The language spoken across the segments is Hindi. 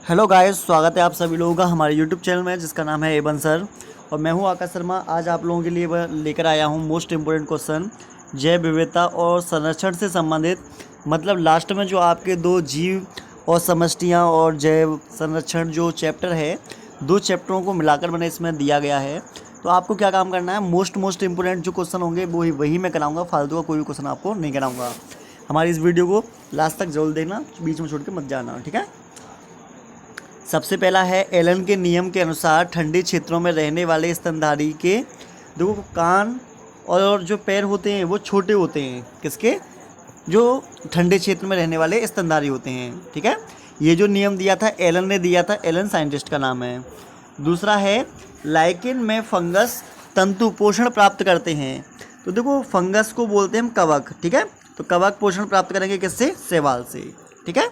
हेलो गाइस, स्वागत है आप सभी लोगों का हमारे यूट्यूब चैनल में जिसका नाम है एबन सर। और मैं हूं आकाश शर्मा। आज आप लोगों के लिए लेकर आया हूं मोस्ट इम्पोर्टेंट क्वेश्चन, जैव विविधता और संरक्षण से संबंधित। मतलब लास्ट में जो आपके दो जीव और समष्टियां और जैव संरक्षण जो चैप्टर है, दो चैप्टरों को मिलाकर मैंने इसमें दिया गया है। तो आपको क्या काम करना है, मोस्ट इम्पोर्टेंट जो क्वेश्चन होंगे वही मैं कराऊंगा। फालतू का कोई भी क्वेश्चन आपको नहीं कराऊंगा। हमारी इस वीडियो को लास्ट तक जरूर देखना, बीच में छोड़ के मत जाना, ठीक है। सबसे पहला है, एलन के नियम के अनुसार ठंडे क्षेत्रों में रहने वाले स्तनधारी के देखो कान और जो पैर होते हैं वो छोटे होते हैं। किसके? जो ठंडे क्षेत्र में रहने वाले स्तनधारी होते हैं, ठीक है। ये जो नियम दिया था एलन ने दिया था, एलन साइंटिस्ट का नाम है। दूसरा है, लाइकेन में फंगस तंतु पोषण प्राप्त करते हैं। तो देखो फंगस को बोलते हैं हम कवक, ठीक है। तो कवक पोषण प्राप्त करेंगे किससे? शैवाल से, ठीक है।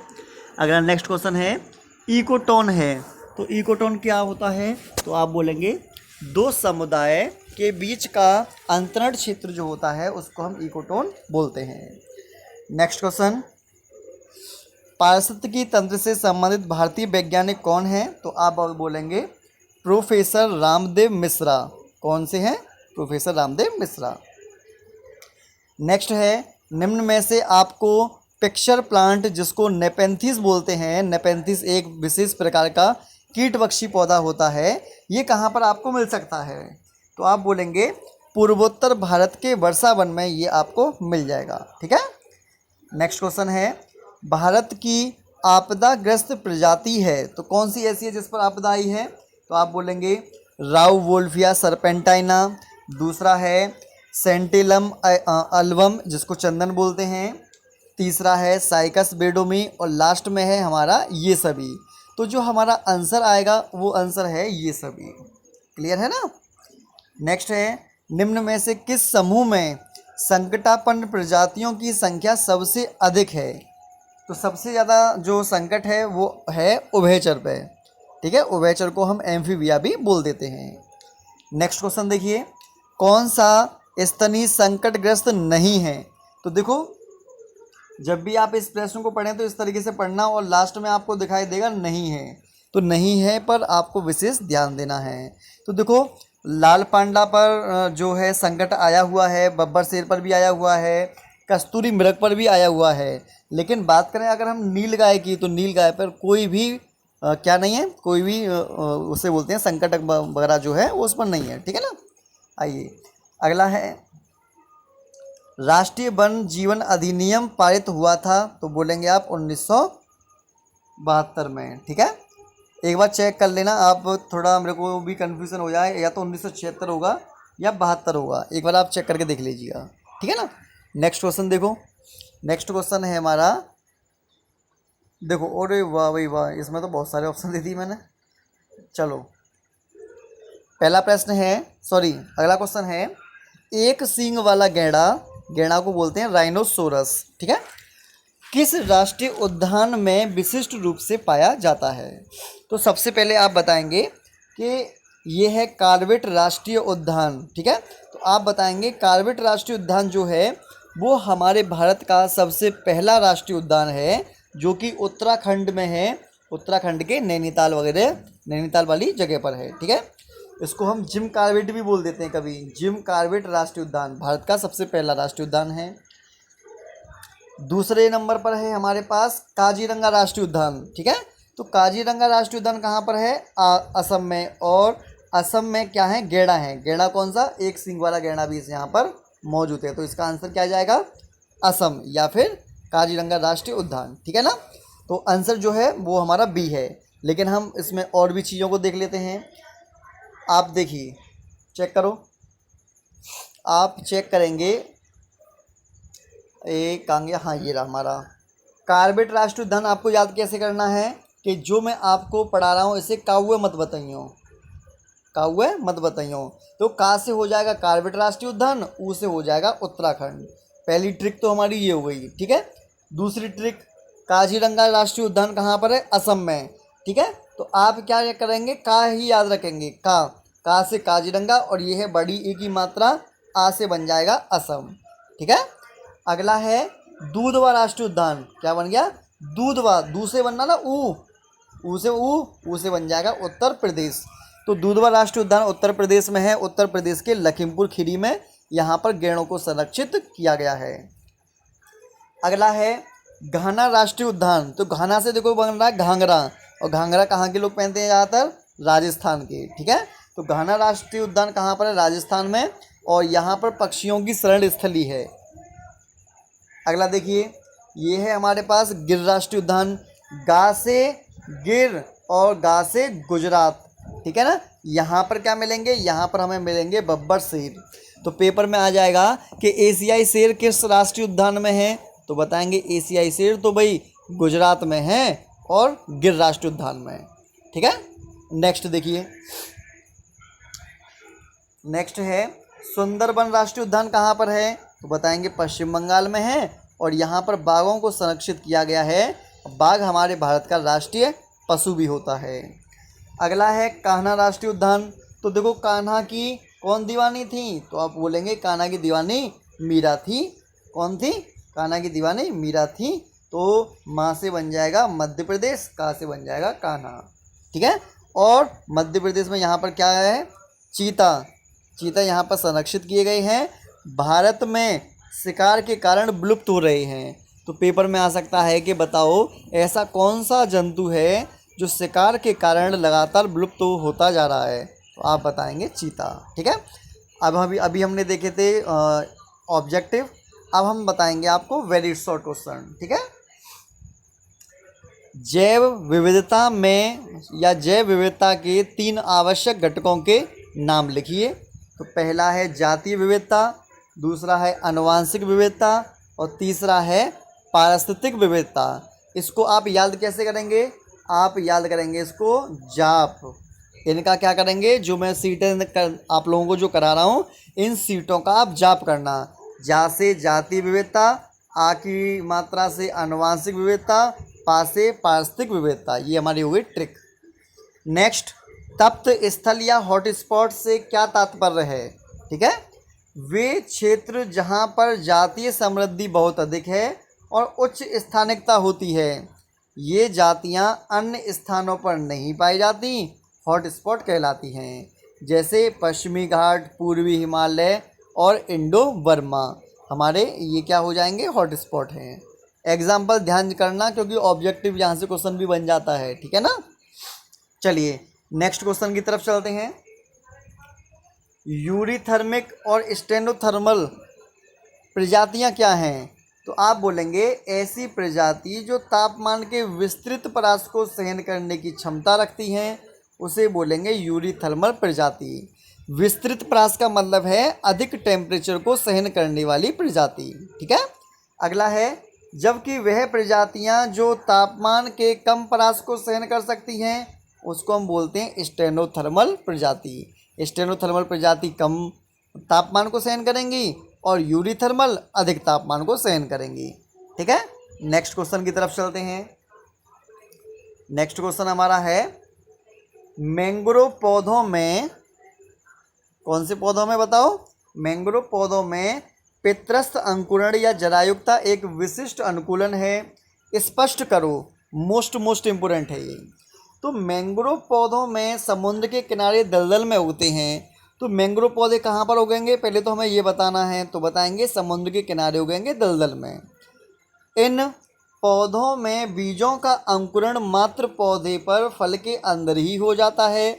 अगला नेक्स्ट क्वेश्चन है, इकोटोन है। तो इकोटोन क्या होता है? तो आप बोलेंगे दो समुदाय के बीच का अंतरण क्षेत्र जो होता है उसको हम इकोटोन बोलते हैं। नेक्स्ट क्वेश्चन, पारिस्थितिकी तंत्र से संबंधित भारतीय वैज्ञानिक कौन है? तो आप बोलेंगे प्रोफेसर रामदेव मिश्रा। कौन से हैं? प्रोफेसर रामदेव मिश्रा। नेक्स्ट है, निम्न में से आपको पिक्चर प्लांट जिसको नेपेंथिस बोलते हैं, नेपेंथिस एक विशेष प्रकार का कीटभक्षी पौधा होता है, ये कहाँ पर आपको मिल सकता है? तो आप बोलेंगे पूर्वोत्तर भारत के वर्षा वन में ये आपको मिल जाएगा, ठीक है। नेक्स्ट क्वेश्चन है, भारत की आपदाग्रस्त प्रजाति है तो कौन सी ऐसी है जिस पर आपदा आई है? तो आप बोलेंगे राउवोल्फिया सर्पेंटाइना। दूसरा है सेंटिलम अल्वम जिसको चंदन बोलते हैं। तीसरा है साइकस बेडोमी और लास्ट में है हमारा ये सभी। तो जो हमारा आंसर आएगा वो आंसर है ये सभी। क्लियर है ना? नेक्स्ट है, निम्न में से किस समूह में संकटापन्न प्रजातियों की संख्या सबसे अधिक है? तो सबसे ज़्यादा जो संकट है वो है उभयचर पे, ठीक है। उभयचर को हम एम्फीबिया भी बोल देते हैं। नेक्स्ट क्वेश्चन देखिए, कौन सा स्तनी संकटग्रस्त नहीं है? तो देखो जब भी आप इस प्रश्न को पढ़ें तो इस तरीके से पढ़ना और लास्ट में आपको दिखाई देगा नहीं है। तो नहीं है पर आपको विशेष ध्यान देना है। तो देखो लाल पांडा पर जो है संकट आया हुआ है, बब्बर शेर पर भी आया हुआ है, कस्तूरी मृग पर भी आया हुआ है। लेकिन बात करें अगर हम नील गाय की, तो नील गाय पर कोई भी क्या नहीं है, कोई भी उसे बोलते हैं संकट वगैरह जो है वो उस पर नहीं है, ठीक है ना। आइए अगला है, राष्ट्रीय वन जीवन अधिनियम पारित हुआ था तो बोलेंगे आप 1972 में, ठीक है। एक बार चेक कर लेना आप, थोड़ा मेरे को भी कन्फ्यूज़न हो जाए, या तो 1976 होगा या 72 होगा। एक बार आप चेक करके देख लीजिएगा, ठीक है ना। नेक्स्ट क्वेश्चन देखो, नेक्स्ट क्वेश्चन है हमारा, देखो अरे वाह भाई वाह, इसमें तो बहुत सारे ऑप्शन दे दिए मैंने। चलो पहला प्रश्न है, सॉरी अगला क्वेश्चन है, एक सींग वाला गैंडा, गैंडा को बोलते हैं राइनोसोरस, ठीक है, किस राष्ट्रीय उद्यान में विशिष्ट रूप से पाया जाता है? तो सबसे पहले आप बताएंगे कि ये है कार्बेट राष्ट्रीय उद्यान, ठीक है। तो आप बताएंगे कार्बेट राष्ट्रीय उद्यान जो है वो हमारे भारत का सबसे पहला राष्ट्रीय उद्यान है, जो कि उत्तराखंड में है। उत्तराखंड के नैनीताल वगैरह, नैनीताल वाली जगह पर है, ठीक है। इसको हम जिम कार्बेट भी बोल देते हैं कभी। जिम कार्बेट राष्ट्रीय उद्यान भारत का सबसे पहला राष्ट्रीय उद्यान है। दूसरे नंबर पर है हमारे पास काजीरंगा राष्ट्रीय उद्यान, ठीक है। तो काजीरंगा राष्ट्रीय उद्यान कहाँ पर है? असम में। और असम में क्या है? गैंडा है। गैंडा कौन सा? एक सींग वाला गैंडा भी इस यहाँ पर मौजूद है। तो इसका आंसर क्या जाएगा? असम या फिर काजीरंगा राष्ट्रीय उद्यान, ठीक है ना। तो आंसर जो है वो हमारा बी है। लेकिन हम इसमें और भी चीज़ों को देख लेते हैं। आप देखिए, चेक करो, आप चेक करेंगे एक कांगे, हाँ ये रहा हमारा कार्बेट राष्ट्रीय उद्यान। आपको याद कैसे करना है कि जो मैं आपको पढ़ा रहा हूँ इसे काउए मत बताइयो, काउए मत बताइयो। तो का से हो जाएगा कार्बेट राष्ट्रीय उद्यान, ऊ से हो जाएगा उत्तराखंड। पहली ट्रिक तो हमारी ये हो गई, ठीक है। दूसरी ट्रिक, काजीरंगा राष्ट्रीय उद्यान कहाँ पर है? असम में, ठीक है। तो आप क्या करेंगे? का ही याद रखेंगे, का से काजीरंगा, और ये है बड़ी ई की मात्रा, आ से बन जाएगा असम, ठीक है। अगला है दूधवा राष्ट्रीय उद्यान। क्या बन गया? दूधवा, दू से बनना ना ऊ, ऊ से ऊ से बन जाएगा उत्तर प्रदेश। तो दुधवा राष्ट्रीय उद्यान उत्तर प्रदेश में है, उत्तर प्रदेश के लखीमपुर खीरी में। यहाँ पर गैंडों को संरक्षित किया गया है। अगला है घाना राष्ट्रीय उद्यान। तो घाना से देखो बन रहा है घाघरा, और घाघरा कहाँ के लोग पहनते हैं ज़्यादातर? राजस्थान के। ठीक है, तो घाना राष्ट्रीय उद्यान कहाँ पर है? राजस्थान में, और यहाँ पर पक्षियों की शरण स्थली है। अगला देखिए, ये है हमारे पास गिर राष्ट्रीय उद्यान। गा से गिर और गा से गुजरात। ठीक है ना, यहाँ पर क्या मिलेंगे? यहाँ पर हमें मिलेंगे बब्बर शेर। तो पेपर में आ जाएगा कि एशियाई शेर किस राष्ट्रीय उद्यान में है, तो बताएंगे एशियाई शेर तो भाई गुजरात में है और गिर राष्ट्रीय उद्यान में। ठीक है, नेक्स्ट देखिए, नेक्स्ट है सुंदरबन राष्ट्रीय उद्यान कहाँ पर है, तो बताएंगे पश्चिम बंगाल में है, और यहाँ पर बाघों को संरक्षित किया गया है। बाघ हमारे भारत का राष्ट्रीय पशु भी होता है। अगला है कान्हा राष्ट्रीय उद्यान। तो देखो कान्हा की कौन दीवानी थी, तो आप बोलेंगे कान्हा की दीवानी मीरा थी। कौन थी? कान्हा की दीवानी मीरा थी। तो माँ से बन जाएगा मध्य प्रदेश, का से बन जाएगा कान्हा। ठीक है, और मध्य प्रदेश में यहाँ पर क्या है? चीता। चीता यहाँ पर संरक्षित किए गए हैं। भारत में शिकार के कारण विलुप्त हो रहे हैं। तो पेपर में आ सकता है कि बताओ ऐसा कौन सा जंतु है जो शिकार के कारण लगातार विलुप्त होता जा रहा है, तो आप बताएंगे चीता। ठीक है, अब अभी हमने देखे थे ऑब्जेक्टिव, अब हम बताएंगे आपको वेरी शॉर्ट क्वेश्चन। ठीक है, जैव विविधता में या जैव विविधता के 3 आवश्यक घटकों के नाम लिखिए। तो पहला है जातीय विविधता, दूसरा है आनुवांशिक विविधता, और तीसरा है पारिस्थितिक विविधता। इसको आप याद कैसे करेंगे? आप याद करेंगे इसको जाप। इनका क्या करेंगे? जो मैं सीटें आप लोगों को जो करा रहा हूँ, इन सीटों का आप जाप करना। जा से जातीय विविधता, आ की मात्रा से आनुवांशिक विविधता, पा से पारिस्थितिक विविधता। ये हमारी हो गई ट्रिक। नेक्स्ट, तप्त स्थल या हॉटस्पॉट से क्या तात्पर्य है? ठीक है, वे क्षेत्र जहाँ पर जातीय समृद्धि बहुत अधिक है और उच्च स्थानिकता होती है। ये जातियाँ अन्य स्थानों पर नहीं पाई जाती, हॉटस्पॉट कहलाती हैं। जैसे पश्चिमी घाट, पूर्वी हिमालय और इंडो बर्मा, हमारे ये क्या हो जाएंगे? हॉटस्पॉट हैं। एग्जाम्पल ध्यान करना, क्योंकि ऑब्जेक्टिव यहाँ से क्वेश्चन भी बन जाता है। ठीक है ना, चलिए नेक्स्ट क्वेश्चन की तरफ चलते हैं। यूरीथर्मिक और स्टेनोथर्मल प्रजातियाँ क्या हैं? तो आप बोलेंगे ऐसी प्रजाति जो तापमान के विस्तृत परास को सहन करने की क्षमता रखती हैं, उसे बोलेंगे यूरीथर्मल प्रजाति। विस्तृत परास का मतलब है अधिक टेम्परेचर को सहन करने वाली प्रजाति। ठीक है, अगला है जबकि वह प्रजातियां जो तापमान के कम परास को सहन कर सकती हैं, उसको हम बोलते हैं स्टेनोथर्मल प्रजाति। स्टेनोथर्मल प्रजाति कम तापमान को सहन करेंगी और यूरीथर्मल अधिक तापमान को सहन करेंगी। ठीक है, नेक्स्ट क्वेश्चन की तरफ चलते हैं। नेक्स्ट क्वेश्चन हमारा है मैंग्रोव पौधों में, कौन से पौधों में बताओ? मैंग्रोव पौधों में पित्रस्थ अंकुरण या जरायुक्ता एक विशिष्ट अनुकूलन है, स्पष्ट करो। मोस्ट इम्पोर्टेंट है ये। तो मैंग्रोव पौधों में समुद्र के किनारे दलदल में उगते हैं। तो मैंग्रोव पौधे कहाँ पर उगेंगे? पहले तो हमें ये बताना है, तो बताएंगे समुद्र के किनारे उगेंगे, दलदल में। इन पौधों में बीजों का अंकुरण मात्र पौधे पर फल के अंदर ही हो जाता है।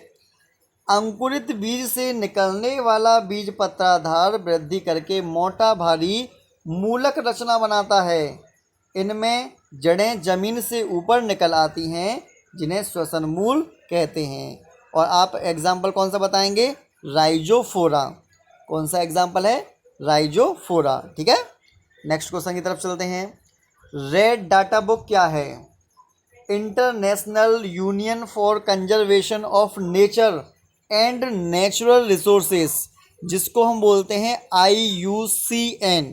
अंकुरित बीज से निकलने वाला बीज पत्राधार वृद्धि करके मोटा भारी मूलक रचना बनाता है। इनमें जड़ें जमीन से ऊपर निकल आती हैं, जिन्हें श्वसन मूल कहते हैं। और आप एग्जाम्पल कौन सा बताएंगे? राइजोफोरा। कौन सा एग्जाम्पल है? राइजोफोरा। ठीक है, नेक्स्ट क्वेश्चन की तरफ चलते हैं। रेड डाटा बुक क्या है? International union for conservation of nature and natural resources, जिसको हम बोलते हैं IUCN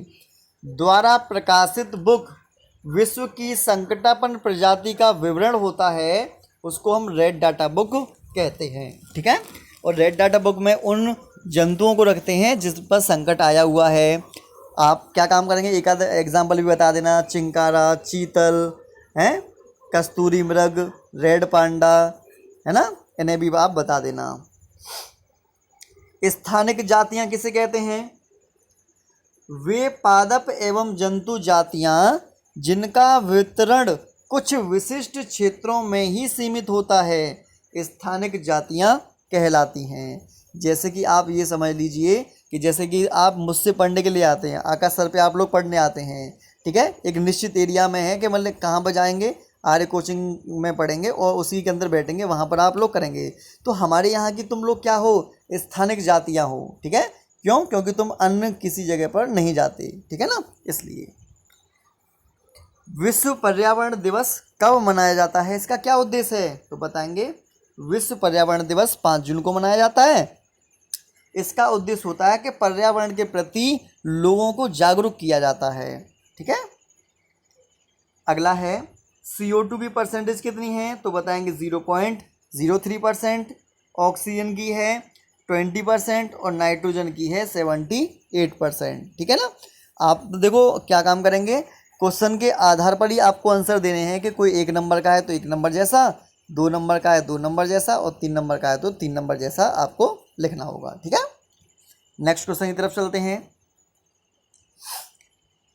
द्वारा प्रकाशित बुक। विश्व की संकटापन्न प्रजाति का विवरण होता है, उसको हम रेड डाटा बुक कहते हैं। ठीक है, और रेड डाटा बुक में उन जंतुओं को रखते हैं जिस पर संकट आया हुआ है। आप क्या काम करेंगे? एक आध एग्जाम्पल भी बता देना। चिंकारा, चीतल हैं, कस्तूरी मृग, रेड पांडा, है ना, इन्हें भी आप बता देना। स्थानिक जातियां किसे कहते हैं? वे पादप एवं जंतु जातियां जिनका वितरण कुछ विशिष्ट क्षेत्रों में ही सीमित होता है, स्थानिक जातियां कहलाती हैं। जैसे कि आप ये समझ लीजिए कि जैसे कि आप मुझसे पढ़ने के लिए आते हैं, आकाश सर पे आप लोग पढ़ने आते हैं, ठीक है, एक निश्चित एरिया में है कि मतलब कहाँ पर जाएंगे, आर्य कोचिंग में पढ़ेंगे और उसी के अंदर बैठेंगे, वहाँ पर आप लोग करेंगे। तो हमारे यहाँ की तुम लोग क्या हो? स्थानिक जातियाँ हो, ठीक है। क्यों? क्योंकि तुम अन्य किसी जगह पर नहीं जाते, ठीक है ना, इसलिए। विश्व पर्यावरण दिवस कब मनाया जाता है? इसका क्या उद्देश्य है? तो बताएंगे। विश्व पर्यावरण दिवस 5 जून को मनाया जाता है। इसका उद्देश्य होता है कि पर्यावरण के प्रति लोगों को जागरूक किया जाता है, ठीक है। अगला है CO2 की परसेंटेज कितनी है? तो बताएंगे 0.03%, ऑक्सीजन की है 20% और नाइट्रोजन की है 78%, ठीक है ना। आप देखो क्या काम करेंगे, क्वेश्चन के आधार पर ही आपको आंसर देने हैं कि कोई 1 नंबर का है तो 1 नंबर जैसा, 2 नंबर का है 2 नंबर जैसा और 3 नंबर का है तो 3 नंबर जैसा आपको लिखना होगा, ठीक है। नेक्स्ट क्वेश्चन की तरफ चलते हैं।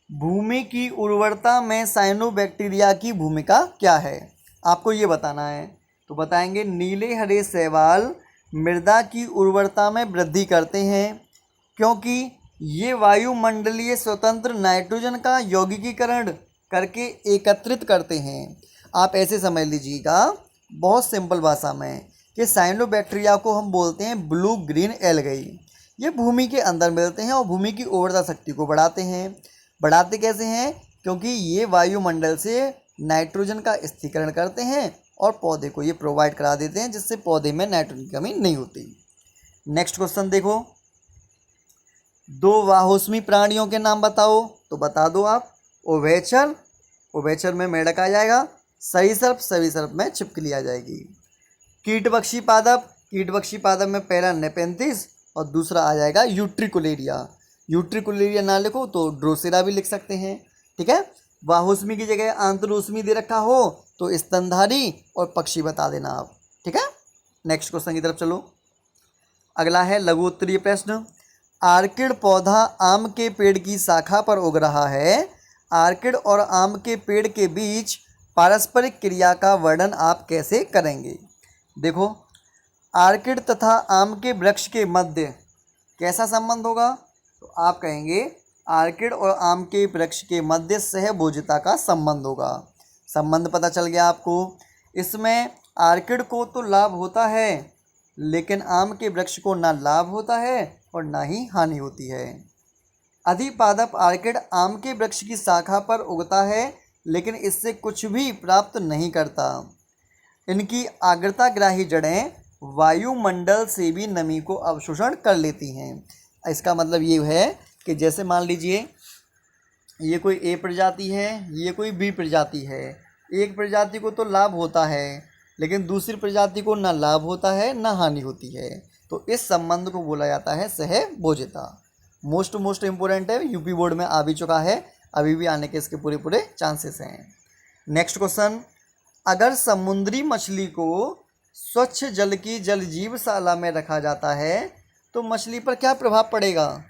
भूमि की उर्वरता में साइनोबैक्टीरिया की भूमिका क्या है? आपको ये बताना है। तो बताएंगे नीले हरे शैवाल मृदा की उर्वरता में वृद्धि करते हैं क्योंकि ये वायुमंडलीय स्वतंत्र नाइट्रोजन का यौगिकीकरण करके एकत्रित करते हैं। आप ऐसे समझ लीजिएगा बहुत सिंपल भाषा में कि साइनोबैक्टीरिया को हम बोलते हैं ब्लू ग्रीन एल्गी। ये भूमि के अंदर मिलते हैं और भूमि की उर्वरता शक्ति को बढ़ाते हैं। बढ़ाते कैसे हैं? क्योंकि ये वायुमंडल से नाइट्रोजन का स्थिरीकरण करते हैं और पौधे को ये प्रोवाइड करा देते हैं, जिससे पौधे में नाइट्रोजन की कमी नहीं होती। नेक्स्ट क्वेश्चन देखो, 2 वाहोष्मी प्राणियों के नाम बताओ। तो बता दो आप। उभयचर, उभयचर में मेंढक आ जाएगा। सरीसृप, सरीसृप में छिपकली आ जाएगी। कीटभक्षी पादप, कीटभक्षी पादप में पहला नेपेंथिस और दूसरा आ जाएगा यूट्रिकुलेरिया। यूट्रिकुलेरिया ना लिखो तो ड्रोसेरा भी लिख सकते हैं, ठीक है। वाहोष्मी की जगह आंतरोष्मी दे रखा हो तो स्तनधारी और पक्षी बता देना आप, ठीक है। नेक्स्ट क्वेश्चन की तरफ चलो। अगला है लघु उत्तरीय प्रश्न। आर्किड पौधा आम के पेड़ की शाखा पर उग रहा है। आर्किड और आम के पेड़ के बीच पारस्परिक क्रिया का वर्णन आप कैसे करेंगे? देखो, आर्किड तथा आम के वृक्ष के मध्य कैसा संबंध होगा? तो आप कहेंगे आर्किड और आम के वृक्ष के मध्य सहभोज्यता का संबंध होगा। संबंध पता चल गया आपको। इसमें आर्किड को तो लाभ होता है लेकिन आम के वृक्ष को ना लाभ होता है और ना ही हानि होती है। अधिपादप आर्किड आम के वृक्ष की शाखा पर उगता है लेकिन इससे कुछ भी प्राप्त नहीं करता। इनकी आर्द्रताग्राही जड़ें वायुमंडल से भी नमी को अवशोषण कर लेती हैं। इसका मतलब ये है कि जैसे मान लीजिए ये कोई ए प्रजाति है, ये कोई बी प्रजाति है। एक प्रजाति को तो लाभ होता है लेकिन दूसरी प्रजाति को ना लाभ होता है ना हानि होती है। तो इस संबंध को बोला जाता है सहभोज्यता। मोस्ट इम्पोर्टेंट है, यूपी बोर्ड में आ भी चुका है, अभी भी आने के इसके पूरे चांसेस हैं। नेक्स्ट क्वेश्चन, अगर समुद्री मछली को स्वच्छ जल की जल जीवशाला में रखा जाता है तो मछली पर क्या प्रभाव पड़ेगा?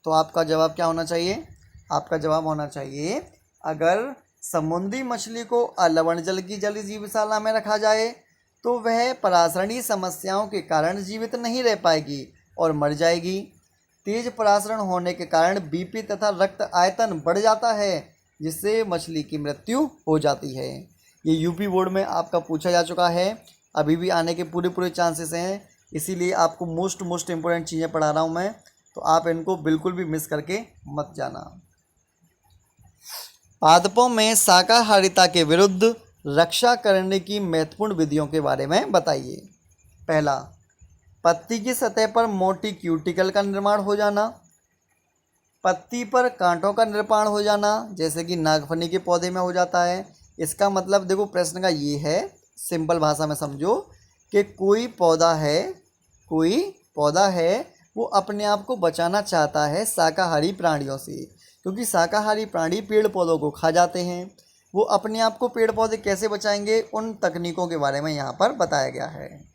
तो आपका जवाब क्या होना चाहिए? आपका जवाब होना चाहिए अगर समुद्री मछली को अलवण जल की जल जीवशाला में रखा जाए तो वह परासरणीय समस्याओं के कारण जीवित नहीं रह पाएगी और मर जाएगी। तेज परासरण होने के कारण बीपी तथा रक्त आयतन बढ़ जाता है जिससे मछली की मृत्यु हो जाती है। ये यूपी बोर्ड में आपका पूछा जा चुका है, अभी भी आने के पूरे चांसेस हैं, इसीलिए आपको मोस्ट इम्पोर्टेंट चीज़ें पढ़ा रहा हूँ मैं, तो आप इनको बिल्कुल भी मिस करके मत जाना। पादपों में शाकाहारिता के विरुद्ध रक्षा करने की महत्वपूर्ण विधियों के बारे में बताइए। पहला, पत्ती की सतह पर मोटी क्यूटिकल का निर्माण हो जाना। पत्ती पर कांटों का निर्माण हो जाना, जैसे कि नागफनी के पौधे में हो जाता है। इसका मतलब देखो प्रश्न का ये है, सिंपल भाषा में समझो कि कोई पौधा है वो अपने आप को बचाना चाहता है शाकाहारी प्राणियों से, क्योंकि शाकाहारी प्राणी पेड़ पौधों को खा जाते हैं। वो अपने आप को पेड़ पौधे कैसे बचाएंगे, उन तकनीकों के बारे में यहाँ पर बताया गया है।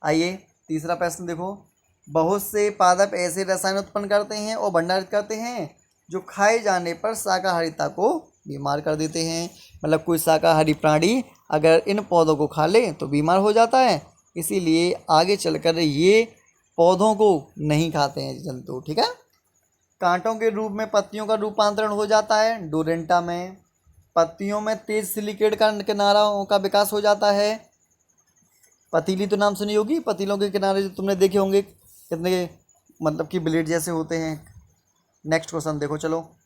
आइए तीसरा प्रश्न देखो। बहुत से पादप ऐसे रसायन उत्पन्न करते हैं और भंडारित करते हैं जो खाए जाने पर शाकाहारिता को बीमार कर देते हैं। मतलब कोई शाकाहारी प्राणी अगर इन पौधों को खा ले तो बीमार हो जाता है, इसीलिए आगे चलकर ये पौधों को नहीं खाते हैं जंतु। ठीक है। कांटों के रूप में पत्तियों का रूपांतरण हो जाता है डोरेंटा में। पत्तियों में तेज सिलिकेट का किनारों का विकास हो जाता है। पतीली तो नाम सुनी होगी, पतीलों के किनारे जो तुमने देखे होंगे कितने मतलब कि ब्लेड जैसे होते हैं। नेक्स्ट क्वेश्चन देखो चलो।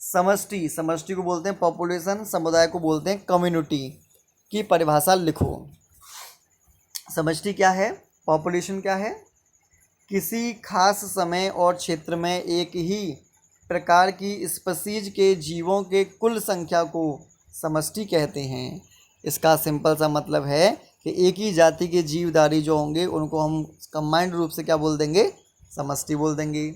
समष्टि, समष्टि को बोलते हैं पॉपुलेशन, समुदाय को बोलते हैं कम्युनिटी की परिभाषा लिखो। समष्टि क्या है, पॉपुलेशन क्या है? किसी खास समय और क्षेत्र में एक ही प्रकार की स्पीशीज के जीवों के कुल संख्या को समष्टि कहते हैं। इसका सिंपल सा मतलब है कि एक ही जाति के जीवधारी जो होंगे उनको हम कंबाइंड रूप से क्या बोल देंगे, समष्टि बोल देंगे।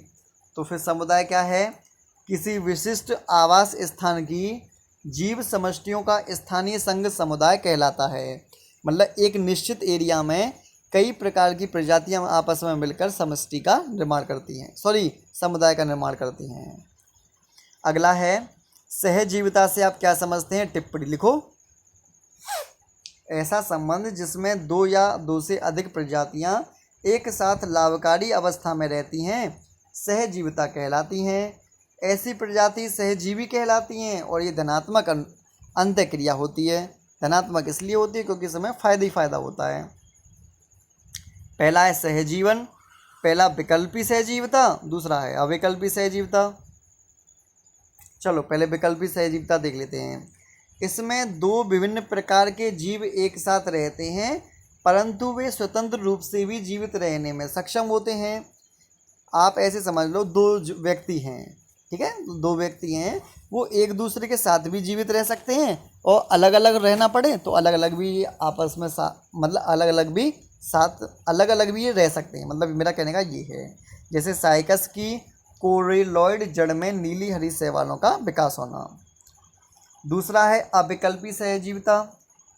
तो फिर समुदाय क्या है? किसी विशिष्ट आवास स्थान की जीव समष्टियों का स्थानीय संघ समुदाय कहलाता है। मतलब एक निश्चित एरिया में कई प्रकार की प्रजातियां आपस में मिलकर समष्टि का निर्माण करती हैं, समुदाय का निर्माण करती हैं। अगला है सहजीविता से आप क्या समझते हैं, टिप्पणी लिखो। ऐसा संबंध जिसमें दो या दो से अधिक प्रजातियां एक साथ लाभकारी अवस्था में रहती हैं सहजीविता कहलाती हैं। ऐसी प्रजाति सहजीवी कहलाती हैं और ये धनात्मक अंत्यक्रिया होती है। धनात्मक इसलिए होती है क्योंकि इसमें फ़ायदा ही फ़ायदा होता है। पहला है सहजीवन, पहला विकल्पी सहजीविता, दूसरा है अविकल्पी सहजीविता। चलो पहले विकल्पी सहजीविता देख लेते हैं। इसमें दो विभिन्न प्रकार के जीव एक साथ रहते हैं परंतु वे स्वतंत्र रूप से भी जीवित रहने में सक्षम होते हैं। आप ऐसे समझ लो, दो व्यक्ति हैं, ठीक है, दो व्यक्ति हैं, वो एक दूसरे के साथ भी जीवित रह सकते हैं और अलग अलग रहना पड़े तो अलग अलग भी आपस में मतलब अलग अलग भी ये रह सकते हैं। मतलब मेरा कहने का ये है, जैसे साइकस की कोरिलॉइड जड़ में नीली हरी शैवालों का विकास होना। दूसरा है अविकल्पी सहजीविता।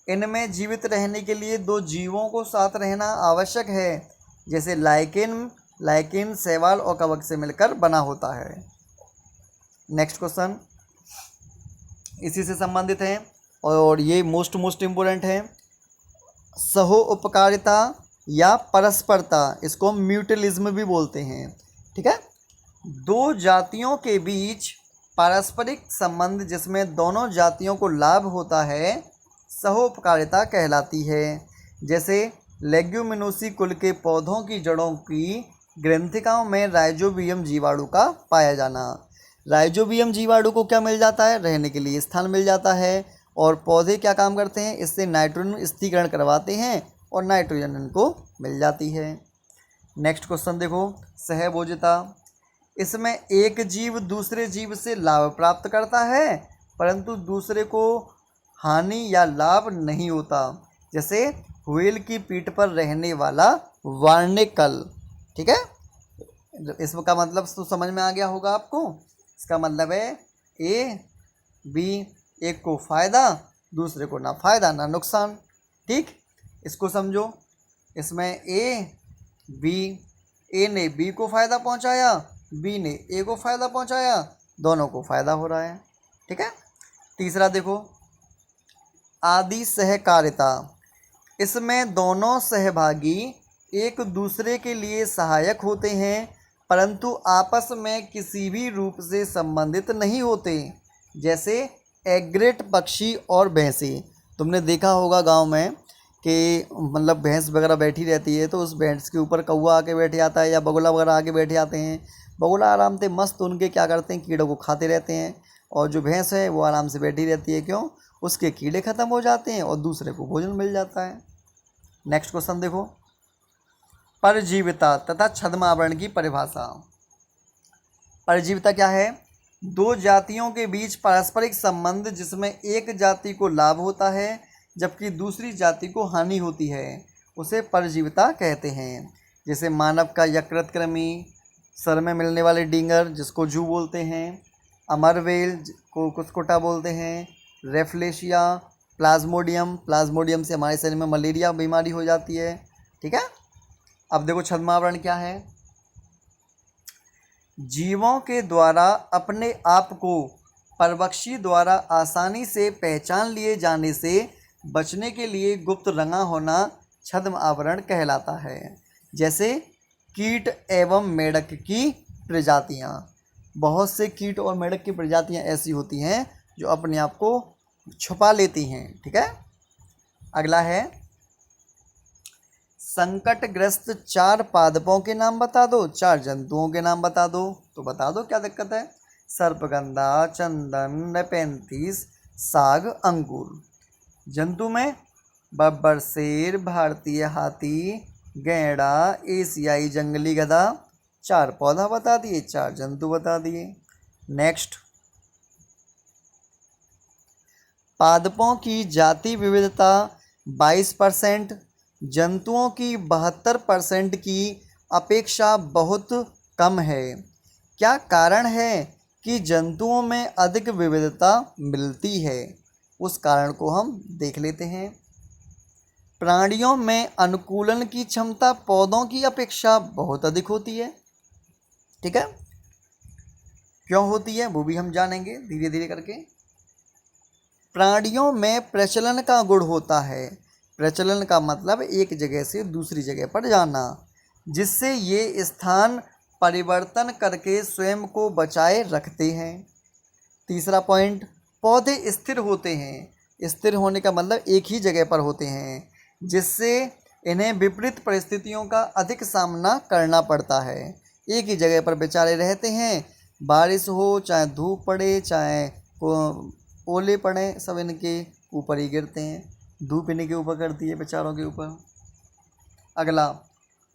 इनमें जीवित रहने के लिए दो जीवों को साथ रहना आवश्यक है, जैसे लाइकेन शैवाल और कवक से मिलकर बना होता है। नेक्स्ट क्वेश्चन इसी से संबंधित है और ये मोस्ट इम्पोर्टेंट है। सहो उपकारिता या परस्परता, इसको हम म्यूचुअलिज्म भी बोलते हैं। ठीक है। दो जातियों के बीच पारस्परिक संबंध जिसमें दोनों जातियों को लाभ होता है सहोपकारिता कहलाती है। जैसे लेग्यूमिनोसी कुल के पौधों की जड़ों की ग्रंथिकाओं में राइजोबियम जीवाणु का पाया जाना। राइजोबियम जीवाणु को क्या मिल जाता है, रहने के लिए स्थान मिल जाता है और पौधे क्या काम करते हैं, इससे नाइट्रोजन स्थिरीकरण करवाते हैं और नाइट्रोजन इनको मिल जाती है। नेक्स्ट क्वेश्चन देखो, सहभोजिता। इसमें एक जीव दूसरे जीव से लाभ प्राप्त करता है परंतु दूसरे को हानि या लाभ नहीं होता। जैसे व्हेल की पीठ पर रहने वाला वार्निकल। ठीक है, इसका मतलब तो समझ में आ गया होगा आपको। इसका मतलब है ए बी, एक को फ़ायदा दूसरे को ना फ़ायदा ना नुकसान। ठीक, इसको समझो। इसमें ए ने बी को फ़ायदा पहुंचाया, बी ने ए को फ़ायदा पहुंचाया, दोनों को फ़ायदा हो रहा है। ठीक है। तीसरा देखो, आदि सहकारिता। इसमें दोनों सहभागी एक दूसरे के लिए सहायक होते हैं परंतु आपस में किसी भी रूप से संबंधित नहीं होते। जैसे एग्रेट पक्षी और भैंसें। तुमने देखा होगा गांव में कि मतलब भैंस वगैरह बैठी रहती है तो उस भैंस के ऊपर कौवा आके बैठ जाता है या बगुला वगैरह आके बैठ जाते हैं। बगुला आराम से मस्त उनके क्या करते हैं, कीड़ों को खाते रहते हैं और जो भैंस है वो आराम से बैठी रहती है। क्यों? उसके कीड़े ख़त्म हो जाते हैं और दूसरे को भोजन मिल जाता है। नेक्स्ट क्वेश्चन देखो, परजीविता तथा छद्म आवरण की परिभाषा। परजीविता क्या है? दो जातियों के बीच पारस्परिक संबंध जिसमें एक जाति को लाभ होता है जबकि दूसरी जाति को हानि होती है, उसे परजीविता कहते हैं। जैसे मानव का यकृत कृमि, सर में मिलने वाले डींगर जिसको जू बोलते हैं, अमरवेल को कुस्कुटा बोलते हैं, रेफ्लेशिया, प्लाज्मोडियम से हमारे शरीर में मलेरिया बीमारी हो जाती है। ठीक है। अब देखो छद्मावरण क्या है। जीवों के द्वारा अपने आप को परभक्षी द्वारा आसानी से पहचान लिए जाने से बचने के लिए गुप्त रंगा होना छद्म आवरण कहलाता है। जैसे कीट एवं मेढक की प्रजातियां, बहुत से कीट और मेढक की प्रजातियां ऐसी होती हैं जो अपने आप को छुपा लेती हैं। ठीक है। अगला है संकटग्रस्त 4 पादपों के नाम बता दो, 4 जंतुओं के नाम बता दो। तो बता दो क्या दिक्कत है। सर्पगंधा, चंदन, नेपेंथिस, साग, अंगूर। जंतु में बब्बर शेर, भारतीय हाथी, गैंडा, एशियाई जंगली गधा। 4 पौधा बता दिए, 4 जंतु बता दिए। नेक्स्ट, पादपों की जाति विविधता 22%, जंतुओं की 72% की अपेक्षा बहुत कम है। क्या कारण है कि जंतुओं में अधिक विविधता मिलती है? उस कारण को हम देख लेते हैं। प्राणियों में अनुकूलन की क्षमता पौधों की अपेक्षा बहुत अधिक होती है। ठीक है। क्यों होती है वो भी हम जानेंगे धीरे धीरे करके। प्राणियों में प्रचलन का गुण होता है। प्रचलन का मतलब एक जगह से दूसरी जगह पर जाना, जिससे ये स्थान परिवर्तन करके स्वयं को बचाए रखते हैं। तीसरा पॉइंट, पौधे स्थिर होते हैं। स्थिर होने का मतलब एक ही जगह पर होते हैं, जिससे इन्हें विपरीत परिस्थितियों का अधिक सामना करना पड़ता है। एक ही जगह पर बेचारे रहते हैं, बारिश हो चाहे धूप पड़े चाहे ओले पड़े, सब इनके ऊपर ही गिरते हैं। धूप इन्हीं के ऊपर करती है बेचारों के ऊपर। अगला,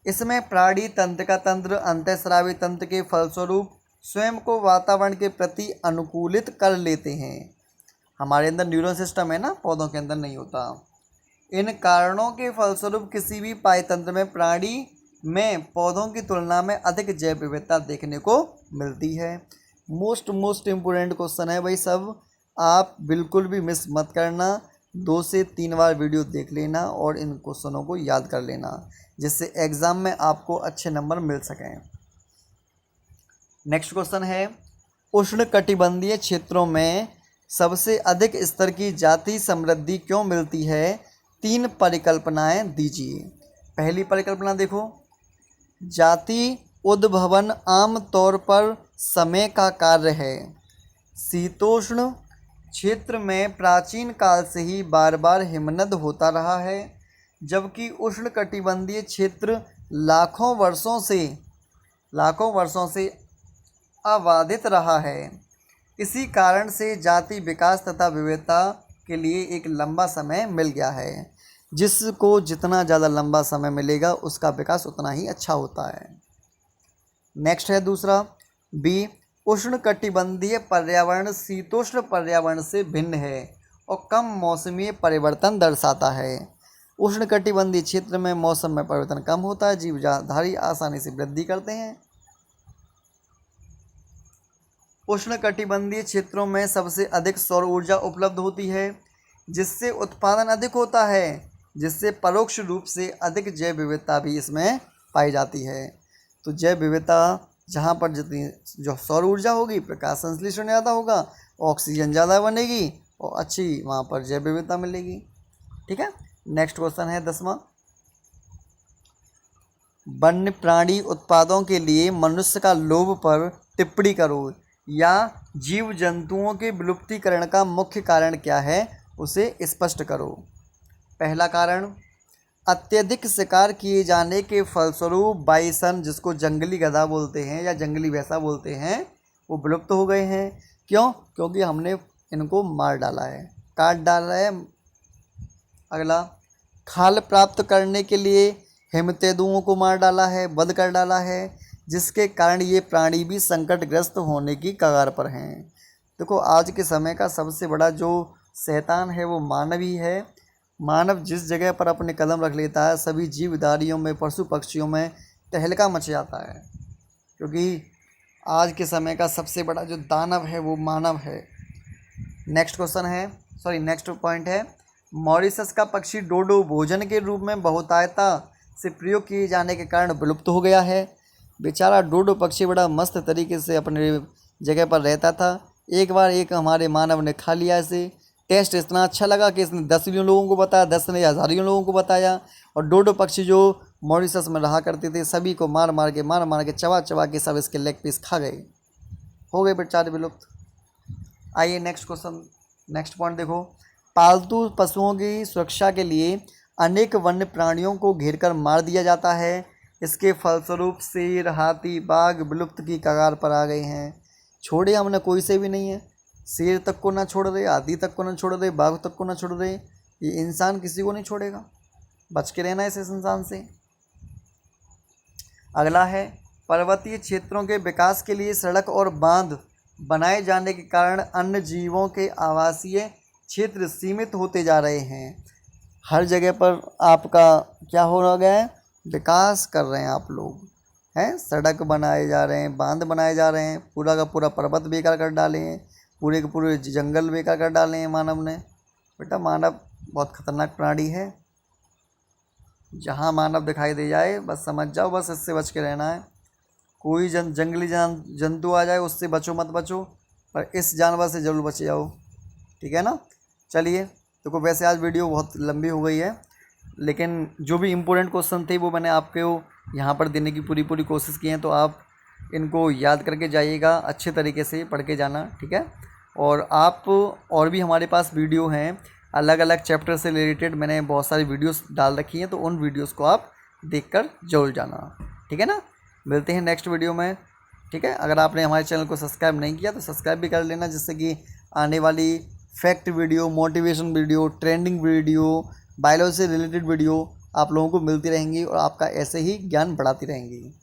इसमें प्राणी तंत्र का तंत्र अंतःस्रावी तंत्र के फलस्वरूप स्वयं को वातावरण के प्रति अनुकूलित कर लेते हैं। हमारे अंदर न्यूरल सिस्टम है ना, पौधों के अंदर नहीं होता। इन कारणों के फलस्वरूप किसी भी पायतंत्र में प्राणी में पौधों की तुलना में अधिक जैव विविधता देखने को मिलती है। मोस्ट इम्पोर्टेंट क्वेश्चन है भाई, सब आप बिल्कुल भी मिस मत करना। 2 से 3 बार वीडियो देख लेना और इन क्वेश्चनों को याद कर लेना, जिससे एग्ज़ाम में आपको अच्छे नंबर मिल सकें। नेक्स्ट क्वेश्चन है, उष्णकटिबंधीय क्षेत्रों में सबसे अधिक स्तर की जाति समृद्धि क्यों मिलती है? 3 परिकल्पनाएं दीजिए। पहली परिकल्पना देखो, जाति उद्भवन आम तौर पर समय का कार्य है। शीतोष्ण क्षेत्र में प्राचीन काल से ही बार बार हिमनद होता रहा है, जबकि उष्णकटिबंधीय क्षेत्र लाखों वर्षों से अबाधित रहा है। इसी कारण से जाति विकास तथा विविधता के लिए एक लंबा समय मिल गया है। जिसको जितना ज़्यादा लंबा समय मिलेगा उसका विकास उतना ही अच्छा होता है। नेक्स्ट है दूसरा, बी, उष्णकटिबंधीय पर्यावरण शीतोष्ण पर्यावरण से भिन्न है और कम मौसमी परिवर्तन दर्शाता है। उष्णकटिबंधीय क्षेत्र में मौसम में परिवर्तन कम होता है, जीवधारी आसानी से वृद्धि करते हैं। उष्णकटिबंधीय क्षेत्रों में सबसे अधिक सौर ऊर्जा उपलब्ध होती है, जिससे उत्पादन अधिक होता है, जिससे परोक्ष रूप से अधिक जैव विविधता भी इसमें पाई जाती है। तो जैव विविधता जहाँ पर जितनी जो सौर ऊर्जा होगी, प्रकाश संश्लेषण ज़्यादा होगा, ऑक्सीजन ज़्यादा बनेगी और अच्छी वहाँ पर जैव विविधता मिलेगी। ठीक है। नेक्स्ट क्वेश्चन है 10वां, वन्य प्राणी उत्पादों के लिए मनुष्य का लोभ पर टिप्पणी करो, या जीव जंतुओं के विलुप्तीकरण का मुख्य कारण क्या है उसे स्पष्ट करो। पहला कारण, अत्यधिक शिकार किए जाने के फलस्वरूप बाइसन, जिसको जंगली गधा बोलते हैं या जंगली भैंसा बोलते हैं, वो विलुप्त हो गए हैं। क्यों? क्योंकि हमने इनको मार डाला है, काट डाला है। अगला, खाल प्राप्त करने के लिए हिमतेंदुओं को मार डाला है, वध कर डाला है, जिसके कारण ये प्राणी भी संकटग्रस्त होने की कगार पर हैं। देखो, आज के समय का सबसे बड़ा जो शैतान है वो मानव ही है। मानव जिस जगह पर अपने कदम रख लेता है, सभी जीवधारियों में, पशु पक्षियों में तहलका मच जाता है, क्योंकि आज के समय का सबसे बड़ा जो दानव है वो मानव है। नेक्स्ट क्वेश्चन है, सॉरी नेक्स्ट पॉइंट है, मॉरिशस का पक्षी डोडो भोजन के रूप में बहुतायता से प्रयोग किए जाने के कारण विलुप्त हो गया है। बेचारा डोडो पक्षी बड़ा मस्त तरीके से अपने जगह पर रहता था। एक बार एक हमारे मानव ने खा लिया इसे, टेस्ट इतना अच्छा लगा कि इसने 10 लोगों को बताया, 10 ने हज़ारों लोगों को बताया। और डोडो पक्षी जो मॉरिशस में रहा करते थे सभी को मार मार के चबा चबा के सब इसके लेग पीस खा गए, हो गए बेचारे विलुप्त। आइए नेक्स्ट क्वेश्चन, नेक्स्ट पॉइंट देखो, पालतू पशुओं की सुरक्षा के लिए अनेक वन्य प्राणियों को घेरकर मार दिया जाता है। इसके फलस्वरूप शेर, हाथी, बाघ विलुप्त की कगार पर आ गए हैं। छोड़े हमने कोई से भी नहीं है, शेर तक को ना छोड़ रहे, हाथी तक को ना छोड़ रहे, बाघ तक को ना छोड़ रहे, ये इंसान किसी को नहीं छोड़ेगा। बच के रहना इस इंसान से। अगला है, पर्वतीय क्षेत्रों के विकास के लिए सड़क और बांध बनाए जाने के कारण अन्य जीवों के आवासीय क्षेत्र सीमित होते जा रहे हैं। हर जगह पर आपका क्या हो गया है, विकास कर रहे हैं आप लोग, हैं, सड़क बनाए जा रहे हैं, बांध बनाए जा रहे हैं, पूरा का पूरा पर्वत बेकार कर डाले हैं, पूरे के पूरे जंगल बेकार कर डाले हैं मानव ने। बेटा मानव बहुत खतरनाक प्राणी है, जहाँ मानव दिखाई दे जाए बस समझ जाओ बस इससे बच के रहना है। कोई जंगली जंतु आ जाए उससे बचो मत बचो, पर इस जानवर से ज़रूर बच जाओ, ठीक है ना। चलिए देखो, वैसे आज वीडियो बहुत लंबी हो गई है, लेकिन जो भी इम्पोर्टेंट क्वेश्चन थे वो मैंने आपको यहाँ पर देने की पूरी कोशिश की है, तो आप इनको याद करके जाइएगा, अच्छे तरीके से पढ़ के जाना, ठीक है। और आप और भी हमारे पास वीडियो हैं अलग अलग चैप्टर से रिलेटेड, मैंने बहुत सारी वीडियोस डाल रखी हैं, तो उन वीडियोस को आप देखकर जरूर जाना, ठीक है ना। मिलते हैं नेक्स्ट वीडियो में, ठीक है। अगर आपने हमारे चैनल को सब्सक्राइब नहीं किया तो सब्सक्राइब भी कर लेना, जिससे कि आने वाली fact video, motivation video, trending video, biology से रिलेटेड वीडियो आप लोगों को मिलती रहेंगी और आपका ऐसे ही ज्ञान बढ़ाती रहेंगी।